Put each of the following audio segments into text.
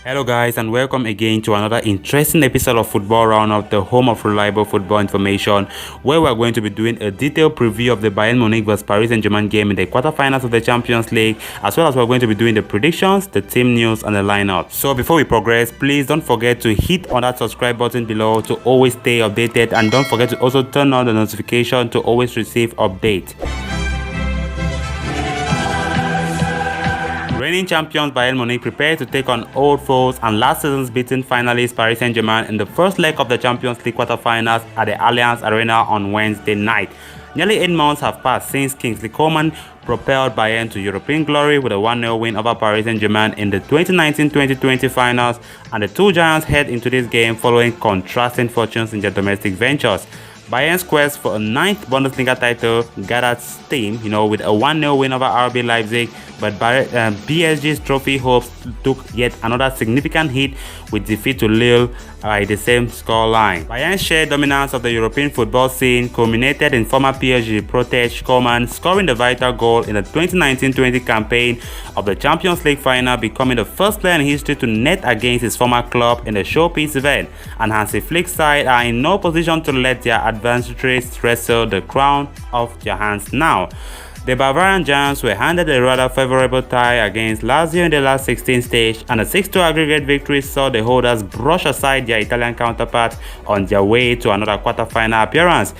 Hello guys, and welcome again to another interesting episode of Football Roundup, the home of reliable football information, where we are going to be doing a detailed preview of the Bayern Munich vs Paris Saint-Germain game in the quarterfinals of the Champions League, as well as we're going to be doing the predictions, the team news and the lineup. So before we progress, please don't forget to hit on that subscribe button below to always stay updated, and don't forget to also turn on the notification to always receive updates. Reigning champions Bayern Munich prepare to take on old foes and last season's beaten finalists Paris Saint-Germain in the first leg of the Champions League quarterfinals at the Allianz Arena on Wednesday night. Nearly 8 months have passed since Kingsley Coman propelled Bayern to European glory with a 1-0 win over Paris Saint-Germain in the 2019-2020 finals, and the two giants head into this game following contrasting fortunes in their domestic ventures. Bayern's quest for a 9th Bundesliga title gathered steam, with a 1-0 win over RB Leipzig, but PSG's trophy hopes took yet another significant hit with defeat to Lille by the same scoreline. Bayern's sheer dominance of the European football scene culminated in former PSG protege Coman scoring the vital goal in the 2019-20 campaign of the Champions League final, becoming the first player in history to net against his former club in the showpiece event. And Hansi Flick's side are in no position to let their adversaries wrestle the crown off their hands now. The Bavarian Giants were handed a rather favorable tie against Lazio in the last 16 stage, and a 6-2 aggregate victory saw the holders brush aside their Italian counterparts on their way to another quarter-final appearance.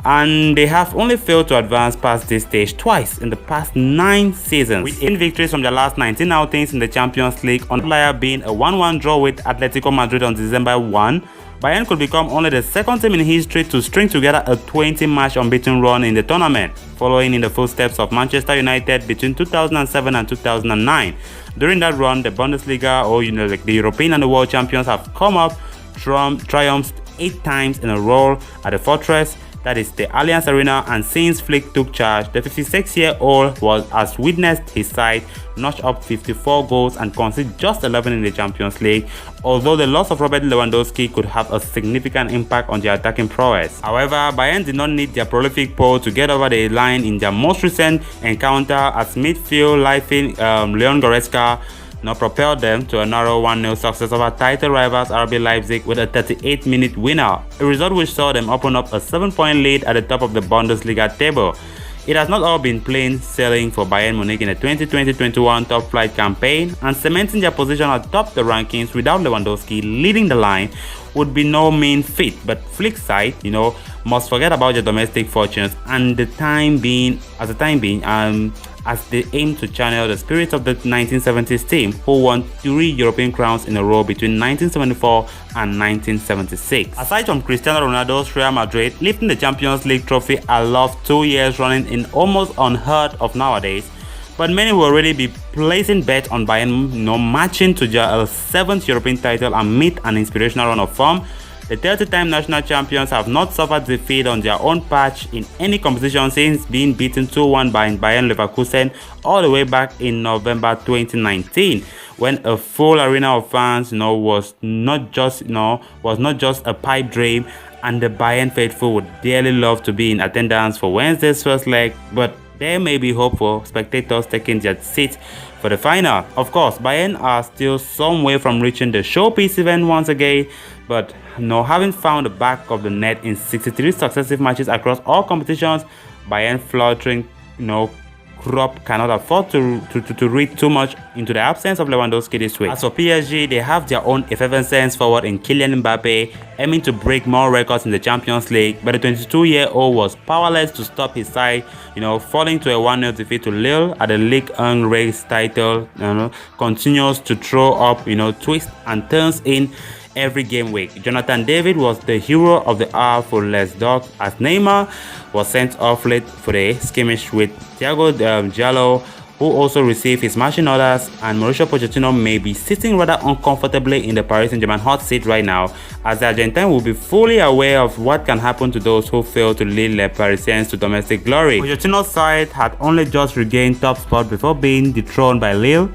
And they have only failed to advance past this stage twice in the past 9 seasons, with 8 victories from their last 19 outings in the Champions League, on outlier being a 1-1 draw with Atletico Madrid on December 1. Bayern could become only the second team in history to string together a 20-match unbeaten run in the tournament, following in the footsteps of Manchester United between 2007 and 2009. During that run, the Bundesliga, or the European and the World Champions, have come up triumphs 8 times in a row at the fortress, that is the Allianz Arena, and since Flick took charge, the 56-year-old has witnessed his side notch up 54 goals and concede just 11 in the Champions League, although the loss of Robert Lewandowski could have a significant impact on their attacking prowess. However, Bayern did not need their prolific pole to get over the line in their most recent encounter, as midfield Leon Goretzka propelled them to a narrow 1-0 success over title rivals RB Leipzig with a 38-minute winner, a result which saw them open up a 7-point lead at the top of the Bundesliga table. It has not all been plain sailing for Bayern Munich in the 2020-21 top-flight campaign, and cementing their position atop the rankings without Lewandowski leading the line would be no mean feat. But Flick's side, must forget about their domestic fortunes and as they aim to channel the spirit of the 1970s team, who won 3 European crowns in a row between 1974 and 1976. Aside from Cristiano Ronaldo's Real Madrid lifting the Champions League trophy aloft 2 years running in almost unheard of nowadays, but many will already be placing bets on Bayern matching to their 7th European title amid an inspirational run of form. The 30-time national champions have not suffered defeat on their own patch in any competition since being beaten 2-1 by Bayern Leverkusen all the way back in November 2019, when a full arena of fans was not just a pipe dream, and the Bayern faithful would dearly love to be in attendance for Wednesday's first leg, but there may be hope for spectators taking their seats for the final. Of course, Bayern are still some way from reaching the showpiece event once again, but having found the back of the net in 63 successive matches across all competitions, Bayern fluttering crop cannot afford to read too much into the absence of Lewandowski this week. As for PSG, they have their own effervescence forward in Kylian Mbappe, aiming to break more records in the Champions League, but the 22-year-old was powerless to stop his side, falling to a 1-0 defeat to Lille at the Ligue 1 race title. Continues to throw up, twists and turns in every game week. Jonathan David was the hero of the hour for Les Dogs, as Neymar was sent off late for the skirmish with Thiago Diallo, who also received his marching orders, and Mauricio Pochettino may be sitting rather uncomfortably in the Paris Saint-Germain hot seat right now, as the Argentine will be fully aware of what can happen to those who fail to lead Les Parisiens to domestic glory. Pochettino's side had only just regained top spot before being dethroned by Lille,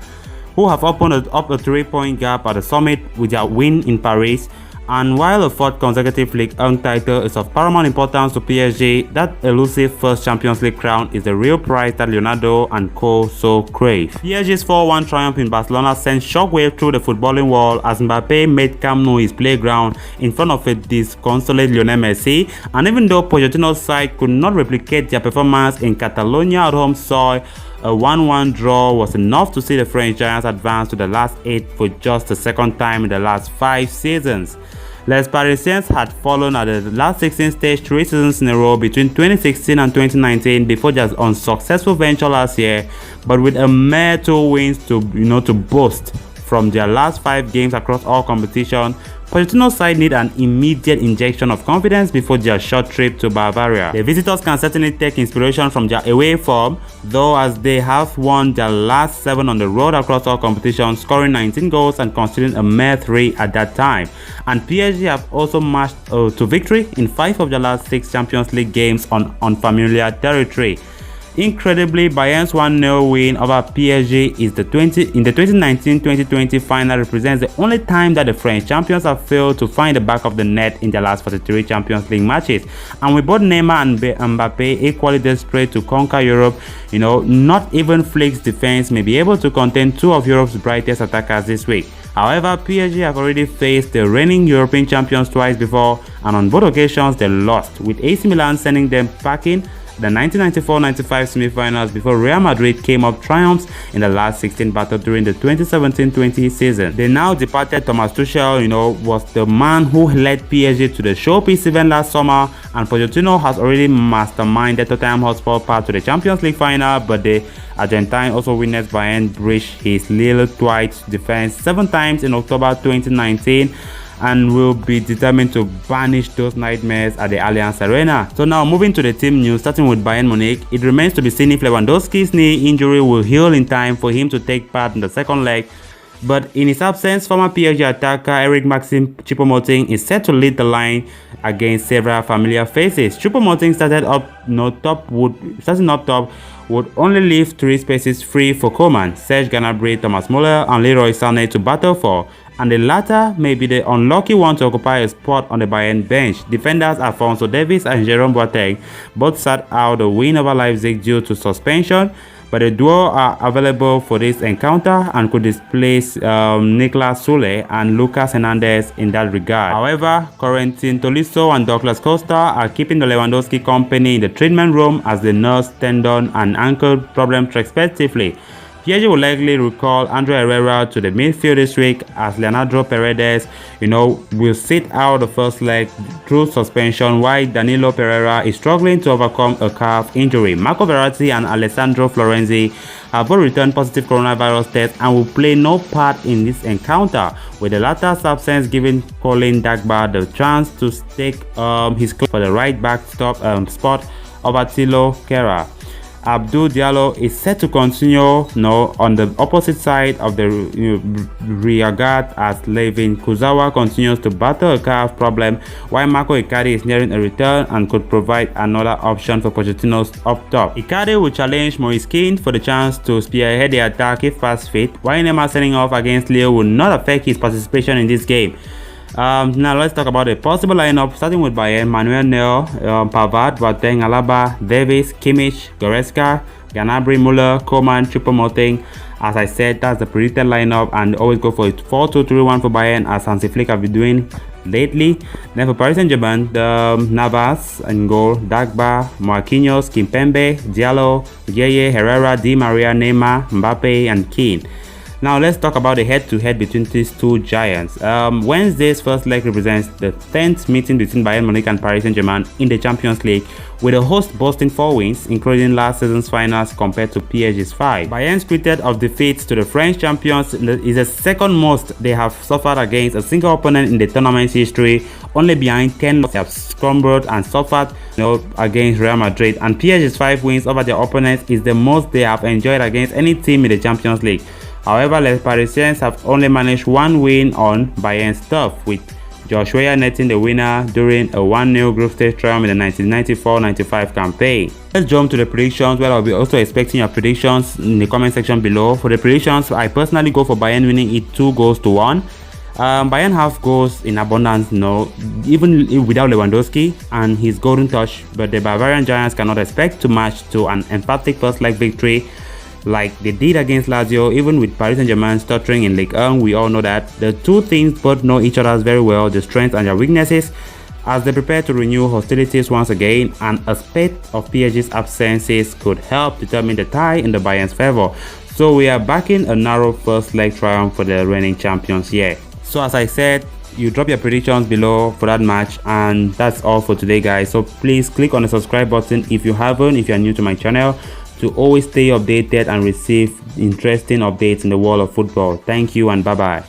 who have opened up a 3-point gap at the summit with their win in Paris, And while a fourth consecutive League 1 title is of paramount importance to PSG, that elusive first Champions League crown is the real prize that Leonardo and co so crave. PSG's 4-1 triumph in Barcelona sent shockwave through the footballing world as Mbappe made Camp Nou his playground in front of a disconsolate Lionel Messi, and even though Pochettino's side could not replicate their performance in Catalonia at home soil, a 1-1 draw was enough to see the French Giants advance to the last 8 for just the second time in the last 5 seasons. Les Parisiens had fallen at the last 16 stage 3 seasons in a row between 2016 and 2019 before their unsuccessful venture last year, but with a mere 2 wins to boast from their last 5 games across all competition, Pochettino's side need an immediate injection of confidence before their short trip to Bavaria. The visitors can certainly take inspiration from their away form, though, as they have won their last 7 on the road across all competitions, scoring 19 goals and conceding a mere 3 at that time. And PSG have also marched to victory in 5 of their last 6 Champions League games on unfamiliar territory. Incredibly, Bayern's 1-0 win over PSG in the 2019-2020 final represents the only time that the French champions have failed to find the back of the net in their last 43 Champions League matches. And with both Neymar and Mbappe equally desperate to conquer Europe, not even Flick's defense may be able to contain 2 of Europe's brightest attackers this week. However, PSG have already faced the reigning European champions twice before, and on both occasions they lost, with AC Milan sending them packing the 1994-95 semi-finals before Real Madrid came up triumphs in the last 16 battle during the 2017-20 season. The now departed Thomas Tuchel, was the man who led PSG to the showpiece event last summer, and Pochettino has already masterminded Tottenham Hotspur path to the Champions League final, but the Argentine also witnessed Bayern breach his Lille twice defense 7 times in October 2019. And will be determined to banish those nightmares at the Allianz Arena. So now moving to the team news, starting with Bayern Munich, it remains to be seen if Lewandowski's knee injury will heal in time for him to take part in the second leg. But in his absence, former PSG attacker Eric Maxim Choupo-Moting is set to lead the line against several familiar faces. Choupo-Moting starting up top would only leave 3 spaces free for Coman, Serge Gnabry, Thomas Muller, and Leroy Sané to battle for, and the latter may be the unlucky one to occupy a spot on the Bayern bench. Defenders Alphonso Davies and Jerome Boateng both sat out the win over Leipzig due to suspension, but the duo are available for this encounter and could displace Niklas Süle and Lucas Hernandez in that regard. However, Corentin Tolisso and Douglas Costa are keeping the Lewandowski company in the treatment room as they nurse tendon and ankle problems respectively. PSG will likely recall Andre Herrera to the midfield this week as Leandro Paredes, will sit out the first leg through suspension, while Danilo Pereira is struggling to overcome a calf injury. Marco Verratti and Alessandro Florenzi have both returned positive coronavirus tests and will play no part in this encounter, with the latter's absence giving Colin Dagba the chance to stake his claim for the right back spot over Thilo Kehrer. Abdou Diallo is set to continue on the opposite side of the rearguard as Layvin Kurzawa continues to battle a calf problem, while Marco Icardi is nearing a return and could provide another option for Pochettino's up top. Icardi will challenge Moise Kean for the chance to spearhead the attack if fast fit, while Neymar setting off against Lille will not affect his participation in this game. Now let's talk about the possible lineup, starting with Bayern: Manuel Neuer, Pavard, Boateng, Alaba, Davies, Kimmich, Goretzka, Gnabry, Muller, Coman, Choupo-Moting. As I said, that's the predicted lineup, and always go for it 4-2-3-1 for Bayern, as Hansi Flick have been doing lately. Then for Paris Saint-Germain, Navas in goal, Dagba, Marquinhos, Kimpembe, Diallo, Gueye, Herrera, Di Maria, Neymar, Mbappe, and Keane. Now let's talk about the head-to-head between these two giants. Wednesday's first leg represents the 10th meeting between Bayern Munich and Paris Saint-Germain in the Champions League, with the host boasting 4 wins, including last season's finals, compared to PSG's 5. Bayern's record of defeats to the French champions is the second most they have suffered against a single opponent in the tournament's history, only behind 10 losses they have scrambled and suffered against Real Madrid, and PSG's 5 wins over their opponents is the most they have enjoyed against any team in the Champions League. However, Les Parisiens have only managed 1 win on Bayern's turf, with Joshua netting the winner during a 1-0 group stage triumph in the 1994-95 campaign. Let's jump to the predictions, where I'll be also expecting your predictions in the comment section below. For the predictions, I personally go for Bayern winning it 2-1. Bayern have goals in abundance, even without Lewandowski and his golden touch, but the Bavarian Giants cannot expect to match to an emphatic first-leg victory like they did against Lazio. Even with Paris Saint-Germain stuttering in Ligue 1, we all know that the two teams both know each other very well, their strengths and their weaknesses, as they prepare to renew hostilities once again, and a spate of PSG's absences could help determine the tie in the Bayern's favor. So we are backing a narrow first-leg triumph for the reigning champions here. So as I said, you drop your predictions below for that match, and that's all for today, guys. So please click on the subscribe button if you haven't, if you are new to my channel, to always stay updated and receive interesting updates in the world of football. Thank you and bye bye.